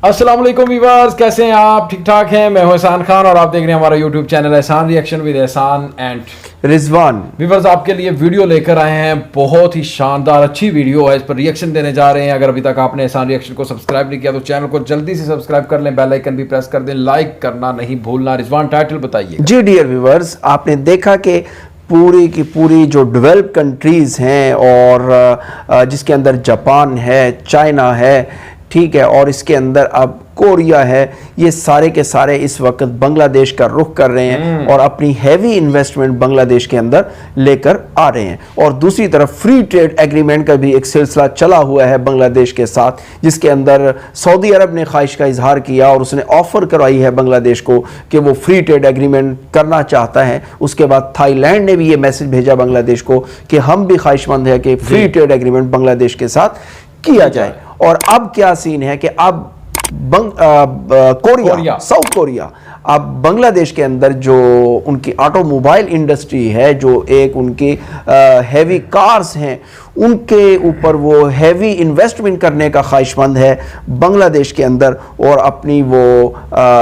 अस्सलाम वालेकुम व्यूअर्स, कैसे हैं आप? ठीक ठाक हैं। मैं हूं एहसान खान और आप देख रहे हैं हमारा यूट्यूब चैनल एहसान रिएक्शन विद एहसान एंड रिजवान। व्यूअर्स, आपके लिए वीडियो लेकर आए हैं। बहुत ही शानदार अच्छी वीडियो है, इस पर रिएक्शन देने जा रहे हैं। अगर अभी तक आपने एहसान रिएक्शन को सब्सक्राइब नहीं किया तो चैनल को जल्दी से सब्सक्राइब कर लें, बेल आइकन भी प्रेस कर दें, लाइक करना नहीं भूलना। रिजवान, टाइटल बताइए। जी डियर व्यूअर्स, आपने देखा कि पूरी की पूरी जो डेवलप कंट्रीज़ हैं और जिसके अंदर जापान है, चाइना है, ठीक है, और इसके अंदर अब कोरिया है, ये सारे के सारे इस वक्त बांग्लादेश का रुख कर रहे हैं और अपनी हैवी इन्वेस्टमेंट बांग्लादेश के अंदर लेकर आ रहे हैं। और दूसरी तरफ फ्री ट्रेड एग्रीमेंट का भी एक सिलसिला चला हुआ है बांग्लादेश के साथ, जिसके अंदर सऊदी अरब ने ख्वाहिश का इजहार किया और उसने ऑफर करवाई है बांग्लादेश को कि वो फ्री ट्रेड एग्रीमेंट करना चाहता है। उसके बाद थाईलैंड ने भी ये मैसेज भेजा बांग्लादेश को कि हम भी ख्वाहिशमंद है कि फ्री ट्रेड एग्रीमेंट बांग्लादेश के साथ किया जाए। और अब क्या सीन है कि अब कोरिया, साउथ कोरिया, अब बांग्लादेश के अंदर जो उनकी ऑटोमोबाइल इंडस्ट्री है, जो एक उनकी हैवी कार्स हैं, उनके ऊपर वो हैवी इन्वेस्टमेंट करने का ख्वाहिशमंद है बांग्लादेश के अंदर और अपनी वो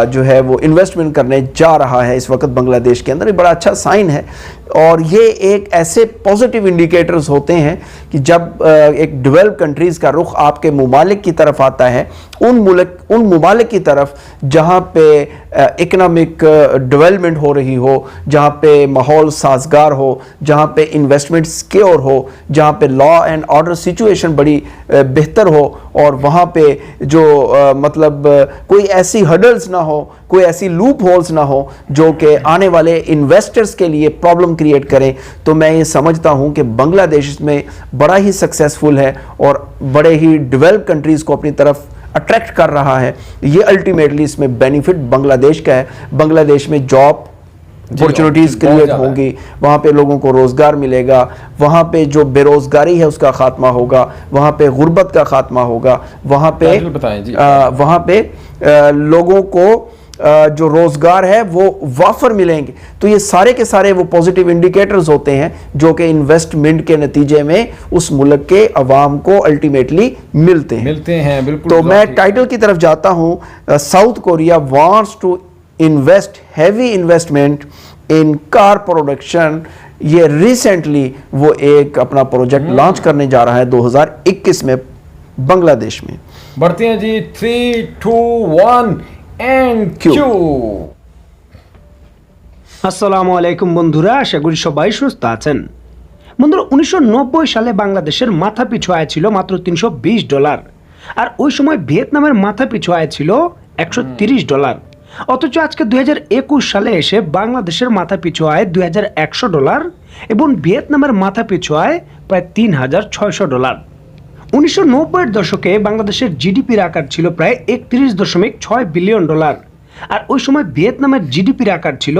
जो है वो इन्वेस्टमेंट करने जा रहा है इस वक्त बांग्लादेश के अंदर। ये बड़ा अच्छा साइन है और ये एक ऐसे पॉजिटिव इंडिकेटर्स होते हैं कि जब एक डेवलप कंट्रीज़ का रुख आपके मुमालिक की तरफ आता है, उन मुमालिक की तरफ जहाँ पे इकोनॉमिक डेवलपमेंट हो रही हो, जहाँ पे माहौल साजगार हो, जहाँ पे इन्वेस्टमेंट सिक्योर हो, जहाँ पे लॉ एंड ऑर्डर सिचुएशन बड़ी बेहतर हो और वहाँ पे जो मतलब कोई ऐसी हर्डल्स ना हो, कोई ऐसी लूप होल्स ना हो जो कि आने वाले इन्वेस्टर्स के लिए प्रॉब्लम क्रिएट करें, तो मैं ये समझता हूँ कि बांग्लादेश इसमें बड़ा ही सक्सेसफुल है और बड़े ही डेवलप कंट्रीज़ को अपनी तरफ अट्रैक्ट कर रहा है। ये अल्टीमेटली इसमें बेनिफिट बांग्लादेश का है। बांग्लादेश में जॉब अपॉर्चुनिटीज़ क्रिएट होंगी, वहाँ पे लोगों को रोज़गार मिलेगा, वहाँ पे जो बेरोज़गारी है उसका ख़ात्मा होगा, वहाँ पे गुर्बत का ख़ात्मा होगा, वहाँ पे लोगों को जो रोज़गार है वो वाफर मिलेंगे। तो ये सारे के सारे वो पॉजिटिव इंडिकेटर्स होते हैं जो कि इन्वेस्टमेंट के नतीजे में उस मुल्क के अवाम को अल्टीमेटली मिलते हैं। बिल्कुल। तो मैं टाइटल की तरफ जाता हूँ, South Korea wants to invest heavy investment in car production. ये रिसेंटली वो एक अपना प्रोजेक्ट लॉन्च करने जा रहा है 2021 में बांग्लादेश में। बढ़ते हैं जी, 3, 2, 1 and Q। আসসালামু আলাইকুম বন্ধুরা, আশা করি সবাই সুস্থ আছেন। বন্ধুরা, 1990 সালে বাংলাদেশের মাথা পিছু আয় ছিল মাত্র $320 আর ওই সময় ভিয়েতনামের মাথা পিছু আয় ছিল $130। অথচ আজকে 2021 সালে এসে বাংলাদেশের মাথা পিছু আয় $2100 এবং ভিয়েতনামের মাথা পিছু আয় প্রায় $3600। 1990-এর দশকে বাংলাদেশের জিডিপির আকার ছিল প্রায় $31.6 বিলিয়ন আর ওই সময় ভিয়েতনামের জিডিপির আকার ছিল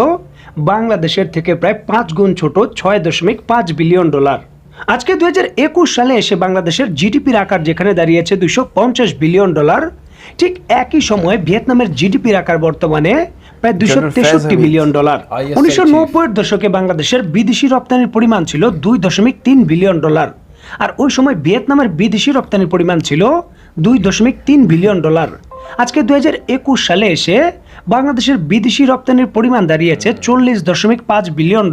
বাংলাদেশের থেকে প্রায় 5 গুণ ছোট $6.5 বিলিয়ন। আজকে 2021 সালে এসে বাংলাদেশের জিডিপির আকার যেখানে দাঁড়িয়েছে $250 বিলিয়ন, ঠিক একই সময়ে ভিয়েতনামের জিডিপির আকার বর্তমানে প্রায় $263 বিলিয়ন। 1990-এর দশকে বাংলাদেশের বিদেশি রপ্তানির পরিমাণ ছিল $2.3 বিলিয়ন আর ওই সময় ভিয়েতনামের বিদেশি রপ্তানির পরিমাণ ছিল $2.3 বিলিয়ন। আজকে 2021 সালে এসে বাংলাদেশের বিদেশি রপ্তানির পরিমাণ দাঁড়িয়েছে $40.5 বিলিয়ন।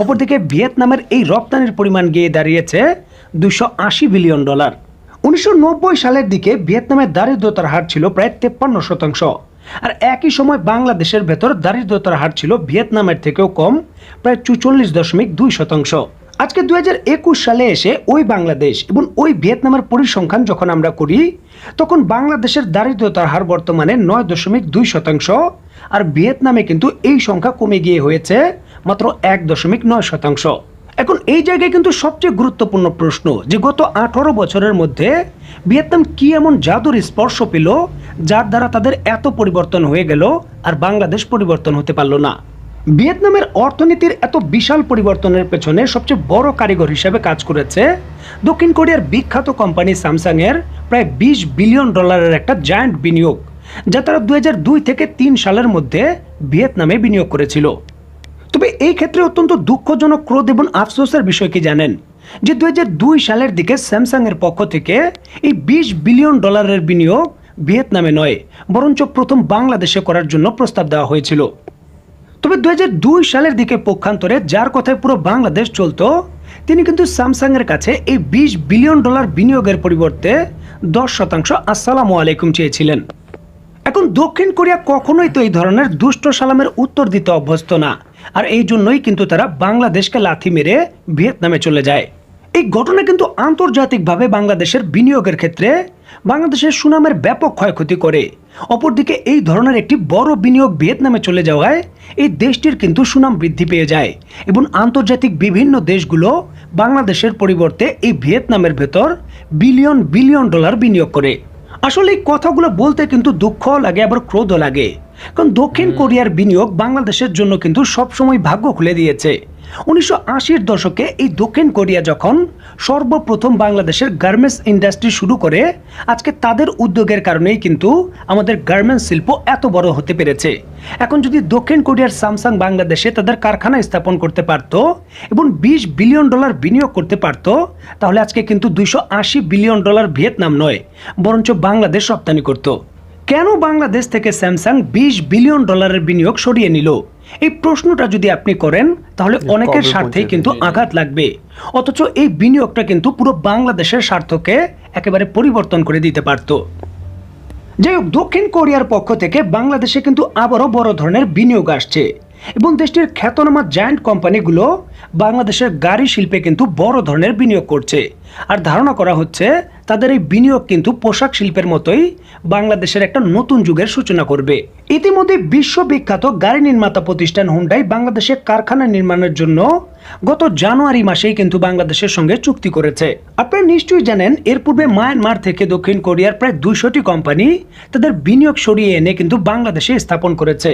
অপরদিকে ভিয়েতনামের এই রপ্তানির পরিমাণ গিয়ে দাঁড়িয়েছে $280 বিলিয়ন। 1990 সালের দিকে ভিয়েতনামের দারিদ্রতার হার ছিল প্রায় 53%, আর একই সময় বাংলাদেশের ভেতর দারিদ্রতার হার ছিল ভিয়েতনামের থেকেও কম, প্রায় 44.2%। আজকে 2021 সালে এসে ওই বাংলাদেশ এবং ওই ভিয়েতনামের পরিসংখ্যান যখন আমরা করি, তখন বাংলাদেশের দারিদ্রতার হার বর্তমানে 9.2% আর ভিয়েতনামে কিন্তু এই সংখ্যা কমে গিয়ে হয়েছে মাত্র 1.9%। এখন এই জায়গায় কিন্তু সবচেয়ে গুরুত্বপূর্ণ প্রশ্ন যে গত 18 বছরের মধ্যে ভিয়েতনাম কি এমন জাদুর স্পর্শ পেল যার দ্বারা তাদের এত পরিবর্তন হয়ে গেল আর বাংলাদেশ পরিবর্তন হতে পারল না। ভিয়েতনামের অর্থনীতির এত বিশাল পরিবর্তনের পেছনে সবচেয়ে বড় কারিগর হিসেবে কাজ করেছে দক্ষিণ কোরিয়ার বিখ্যাত কোম্পানি স্যামসাং এর প্রায় $20 বিলিয়ন একটা জায়ান্ট বিনিয়োগ, যা তারা 2002 থেকে 3 সালের মধ্যে ভিয়েতনামে বিনিয়োগ করেছিল। তবে এই ক্ষেত্রে অত্যন্ত দুঃখজনক, ক্রোধ এবং আফসোসের বিষয় কি জানেন, যে 2002 সালের দিকে স্যামসাং এর পক্ষ থেকে এই $20 বিলিয়ন বিনিয়োগ ভিয়েতনামে নয়, বরঞ্চ প্রথম বাংলাদেশে করার জন্য প্রস্তাব দেওয়া হয়েছিল। তবে 2002 সালের দিকে পক্ষান্তরে যার কথায় পুরো বাংলাদেশ চলতো, তিনি কিন্তু স্যামসাংয়ের কাছে এই $20 বিলিয়ন বিনিয়োগের পরিবর্তে 10% আসসালামু আলাইকুম চেয়েছিলেন। এখন দক্ষিণ কোরিয়া কখনোই তো এই ধরনের দুষ্ট সালামের উত্তর দিতে অভ্যস্ত না, আর এই জন্যই কিন্তু তারা বাংলাদেশকে লাথি মেরে ভিয়েতনামে চলে যায়। এই ঘটনা কিন্তু আন্তর্জাতিকভাবে বাংলাদেশের বিনিয়োগের ক্ষেত্রে বাংলাদেশের সুনামের ব্যাপক ক্ষয়ক্ষতি করে। অপরদিকে এই ধরনের একটি বড় বিনিয়োগ ভিয়েতনামে চলে যাওয়ায় এই দেশটির কিন্তু সুনাম বৃদ্ধি পেয়ে যায় এবং আন্তর্জাতিক বিভিন্ন দেশগুলো বাংলাদেশের পরিবর্তে এই ভিয়েতনামের ভেতর বিলিয়ন বিলিয়ন ডলার বিনিয়োগ করে। আসলে এই কথাগুলো বলতে কিন্তু দুঃখ লাগে, আবার ক্রোধও লাগে, কারণ দক্ষিণ কোরিয়ার বিনিয়োগ বাংলাদেশের জন্য কিন্তু সবসময় ভাগ্য খুলে দিয়েছে। 1980-র দশকে এই দক্ষিণ কোরিয়া যখন সর্বপ্রথম বাংলাদেশের গার্মেন্টস ইন্ডাস্ট্রি শুরু করে, আজকে তাদের উদ্যোগের কারণেই কিন্তু আমাদের গার্মেন্টস শিল্প এত বড় হতে পেরেছে। এখন যদি দক্ষিণ কোরিয়ার স্যামসাং বাংলাদেশে তাদের কারখানা স্থাপন করতে পারত এবং $20 বিলিয়ন বিনিয়োগ করতে পারত, তাহলে আজকে কিন্তু $280 বিলিয়ন ভিয়েতনাম নয়, বরঞ্চ বাংলাদেশ রপ্তানি করত। কেন বাংলাদেশ থেকে স্যামসাং $20 বিলিয়ন বিনিয়োগ সরিয়ে নিল? এই প্রশ্নটা যদি আপনি করেন তাহলে অনেকের স্বার্থেই কিন্তু আঘাত লাগবে, অথচ এই বিনিয়োগটা কিন্তু পুরো বাংলাদেশের স্বার্থকে একেবারে পরিবর্তন করে দিতে পারত। যাই হোক, দক্ষিণ কোরিয়ার পক্ষ থেকে বাংলাদেশে কিন্তু আবারও বড় ধরনের বিনিয়োগ আসছে এবং দেশটির খ্যাতনামা জায়ান্ট কোম্পানিগুলো বাংলাদেশের গাড়ি শিল্পে কিন্তু বড় ধরনের বিনিয়োগ করছে, আর ধারণা করা হচ্ছে তাদের এই বিনিয়োগ কিন্তু পোশাক শিল্পের মতোই বাংলাদেশের একটা নতুন যুগের সূচনা করবে। ইতিমধ্যে বিশ্ববিখ্যাত গাড়ি নির্মাতা প্রতিষ্ঠান হুন্ডাই বাংলাদেশে কারখানা নির্মাণের জন্য গত জানুয়ারি মাসেই কিন্তু বাংলাদেশের সঙ্গে চুক্তি করেছে। আপনারা নিশ্চয়ই জানেন, এর পূর্বে মায়ানমার থেকে দক্ষিণ কোরিয়ার প্রায় 200টি কোম্পানি তাদের বিনিয়োগ সরিয়ে এনে কিন্তু বাংলাদেশে স্থাপন করেছে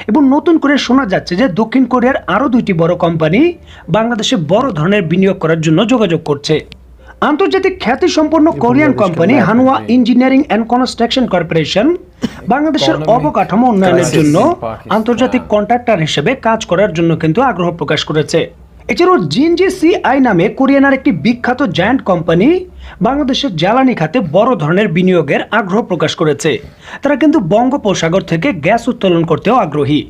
এবং নতুন করে শোনা যাচ্ছে যে দক্ষিণ কোরিয়ার আরও 2টি বড় কোম্পানি বাংলাদেশে বড় ধরনের বিনিয়োগ করার জন্য যোগাযোগ করছে। আন্তর্জাতিক খ্যাতিসম্পন্ন Korean company Hanwha engineering and construction corporation বাংলাদেশের অবকাঠামো উন্নয়নের জন্য আন্তর্জাতিক কন্ট্রাক্টর হিসেবে কাজ করার জন্য কিন্তু আগ্রহ প্রকাশ করেছে। এছাড়াও জিনজিসিআই নামে কোরিয়ানার একটি বিখ্যাত জায়ান্ট কোম্পানি বাংলাদেশের জ্বালানি খাতে বড় ধরনের বিনিয়োগের আগ্রহ প্রকাশ করেছে। তারা কিন্তু বঙ্গোপসাগর থেকে গ্যাস উত্তোলন করতেও আগ্রহী।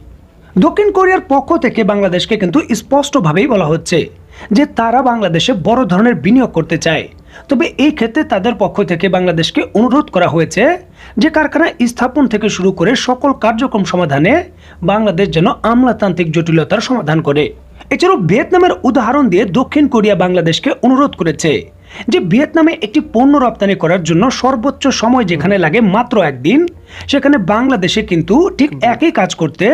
দক্ষিণ কোরিয়ার পক্ষ থেকে বাংলাদেশকে কিন্তু স্পষ্টভাবেই বলা হচ্ছে যে তারা বাংলাদেশে বড় ধরনের বিনিয়োগ করতে চায়। তবে এই ক্ষেত্রে তাদের পক্ষ থেকে বাংলাদেশকে অনুরোধ করা হয়েছে যে কারখানা স্থাপন থেকে শুরু করে সকল কার্যক্রম সমাধানে বাংলাদেশ যেন আমলাতান্ত্রিক জটিলতার সমাধান করে। এছাড়াও ভিয়েতনামের উদাহরণ দিয়ে দক্ষিণ কোরিয়া বাংলাদেশকে অনুরোধ করেছে যে ভিয়েতনামে একটি পণ্য রপ্তানি করার জন্য সর্বোচ্চ সময় যেখানে লাগে মাত্র 1 দিন, সেখানে বাংলাদেশে কিন্তু ঠিক একই কাজ করতে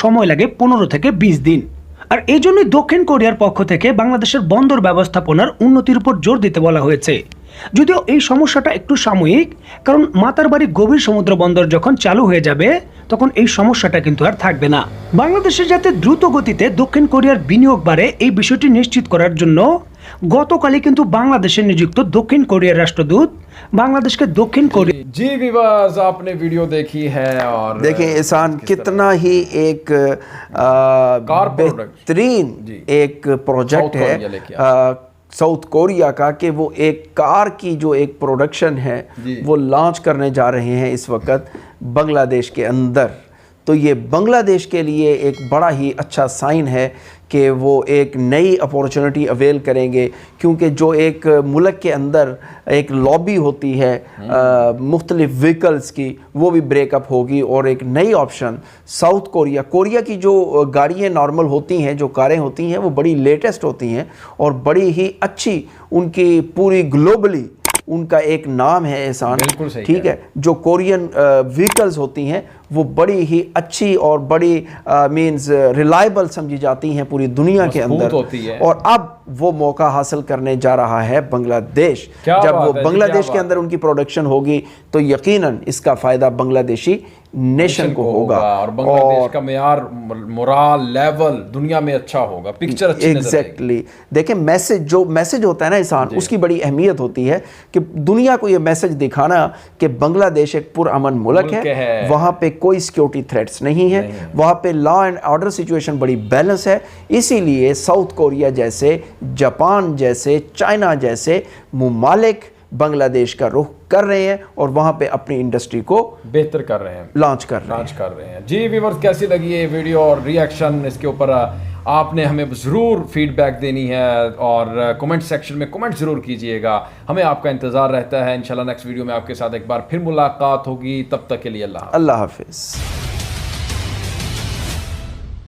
সময় লাগে 15 থেকে 20 দিন। আর এই জন্যই দক্ষিণ কোরিয়ার পক্ষ থেকে বাংলাদেশের বন্দর ব্যবস্থাপনার উন্নতির উপর জোর দিতে বলা হয়েছে। যদিও এই সমস্যাটা একটু সাময়িক, কারণ মাতারবাড়ি গভীর সমুদ্র বন্দর যখন চালু হয়ে যাবে তখন এই সমস্যাটা কিন্তু আর থাকবে না। বাংলাদেশে যাতে দ্রুত গতিতে দক্ষিণ কোরিয়ার বিনিয়োগ বাড়ে এই বিষয়টি নিশ্চিত করার জন্য গতকালই কিন্তু বাংলাদেশে নিযুক্ত দক্ষিণ কোরিয়ার রাষ্ট্রদূত বাংলাদেশ के दक्षिण कोरिया। जी विवास, आपने वीडियो देखी है और देखें एहसान कितना ही एक बेहतरीन एक प्रोजेक्ट है साउथ कोरिया का कि वो एक कार की जो एक प्रोडक्शन है वो लॉन्च करने जा रहे हैं इस वक्त बांग्लादेश के अंदर। तो ये बांग्लादेश के लिए एक बड़ा ही अच्छा साइन है कि वो एक नई अपॉर्चुनिटी अवेल करेंगे, क्योंकि जो एक मुल्क के अंदर एक लॉबी होती है मुख्तलिफ व्हीकल्स की, वो भी ब्रेकअप होगी और एक नई ऑप्शन साउथ कोरिया की जो गाड़ियाँ नॉर्मल होती हैं, जो कारें होती हैं, वो बड़ी लेटेस्ट होती हैं और बड़ी ही अच्छी, उनकी पूरी ग्लोबली उनका एक नाम है एहसान, ठीक है। जो कोरियन व्हीकल्स होती हैं वो बड़ी ही अच्छी और बड़ी मींस रिलायबल समझी जाती हैं पूरी दुनिया के अंदर, और अब वो मौका हासिल करने जा रहा है बांग्लादेश। जब वो बांग्लादेश के अंदर उनकी प्रोडक्शन होगी तो यकीनन इसका फ़ायदा बांग्लादेशी नेशन को होगा और बांग्लादेश का मेयार मोराल लेवल दुनिया में अच्छा होगा, पिक्चर अच्छी एग्जैक्टली। देखें जो मैसेज होता है ना इंसान, उसकी बड़ी अहमियत होती है कि दुनिया को ये मैसेज दिखाना कि बांग्लादेश एक पुरअमन मुल्क है, वहाँ पे कोई सिक्योरिटी थ्रेट्स नहीं है, वहाँ पे लॉ एंड ऑर्डर सिचुएशन बड़ी बैलेंस है। इसीलिए साउथ कोरिया जैसे, जापान जैसे, चाइना जैसे मुमालिक बांग्लादेश का रुख कर रहे हैं और वहाँ पे अपनी इंडस्ट्री को बेहतर कर रहे हैं, लॉन्च कर रहे हैं। लॉन्च कर रहे हैं। जी व्यूअर्स, कैसी लगी ये वीडियो और रिएक्शन, इसके ऊपर आपने हमें ज़रूर फीडबैक देनी है और कमेंट सेक्शन में कमेंट ज़रूर कीजिएगा। हमें आपका इंतज़ार रहता है। इंशाल्लाह नेक्स्ट वीडियो में आपके साथ एक बार फिर मुलाकात होगी। तब तक के लिए अल्लाह अल्लाह हाफिज़।